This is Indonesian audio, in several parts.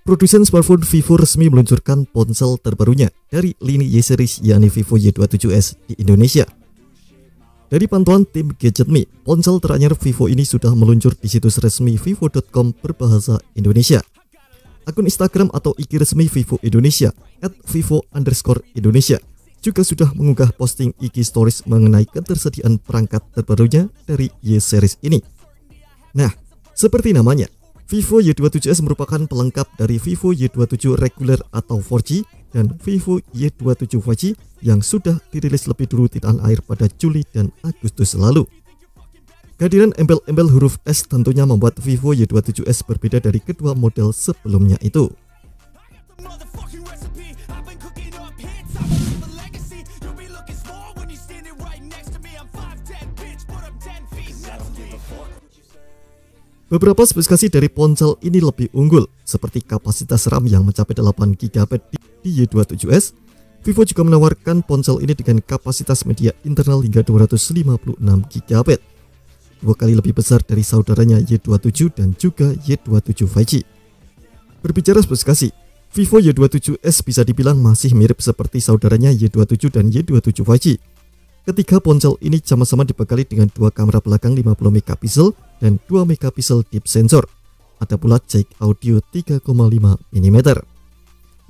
Produsen smartphone Vivo resmi meluncurkan ponsel terbarunya dari lini Y series yakni Vivo Y27s di Indonesia. Dari pantauan tim GadgetMe, ponsel teranyar Vivo ini sudah meluncur di situs resmi vivo.com berbahasa Indonesia. Akun Instagram atau IG resmi Vivo Indonesia @vivo_Indonesia juga sudah mengunggah posting IG Stories mengenai ketersediaan perangkat terbarunya dari Y series ini. Nah, seperti namanya, Vivo Y27s merupakan pelengkap dari Vivo Y27 reguler atau 4G dan Vivo Y27 5G yang sudah dirilis lebih dulu di tanah air pada Juli dan Agustus lalu. Kehadiran embel-embel huruf S tentunya membuat Vivo Y27s berbeda dari kedua model sebelumnya itu. Beberapa spesifikasi dari ponsel ini lebih unggul, seperti kapasitas RAM yang mencapai 8 GB di Y27s. Vivo juga menawarkan ponsel ini dengan kapasitas media internal hingga 256 GB, 2 kali lebih besar dari saudaranya Y27 dan juga Y27 5G. Berbicara spesifikasi, Vivo Y27s bisa dibilang masih mirip seperti saudaranya Y27 dan Y27 5G. Ketiga ponsel ini sama-sama dibekali dengan 2 kamera belakang 50 megapiksel dan 2 megapiksel deep sensor. Ada pula jack audio 3,5 mm.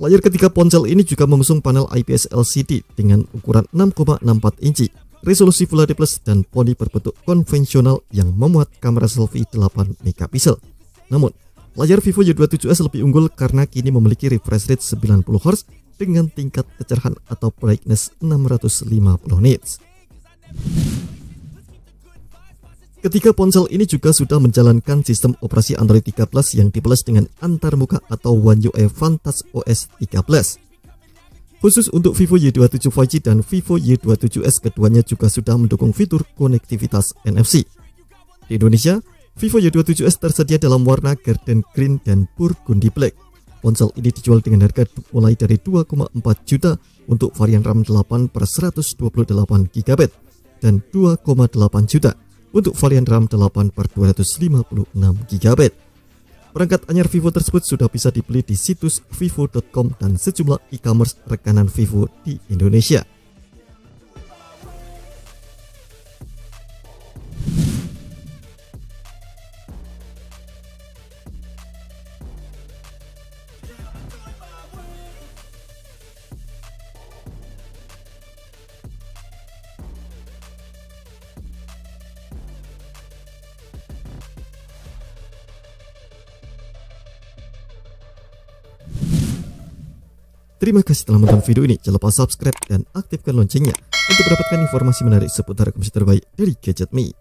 Layar ketiga ponsel ini juga mengusung panel IPS LCD dengan ukuran 6,64 inci, resolusi Full HD+ dan poni berbentuk konvensional yang memuat kamera selfie 8 megapiksel. Namun, layar Vivo Y27s lebih unggul karena kini memiliki refresh rate 90 Hz dengan tingkat kecerahan atau brightness 650 nits. Ketiga ponsel ini juga sudah menjalankan sistem operasi Android 13 yang dipelas dengan antarmuka atau One UI Vantage OS 13. Khusus untuk Vivo Y27 5G dan Vivo Y27s, keduanya juga sudah mendukung fitur konektivitas NFC. Di Indonesia, Vivo Y27s tersedia dalam warna Garden Green dan Burgundy Black. Ponsel ini dijual dengan harga mulai dari 2,4 juta untuk varian RAM 8 per 128 GB dan 2,8 juta untuk varian RAM 8 per 256 GB. Perangkat anyar Vivo tersebut sudah bisa dibeli di situs vivo.com dan sejumlah e-commerce rekanan Vivo di Indonesia. Terima kasih telah menonton video ini. Jangan lupa subscribe dan aktifkan loncengnya untuk mendapatkan informasi menarik seputar komputer terbaik dari GadgetMe.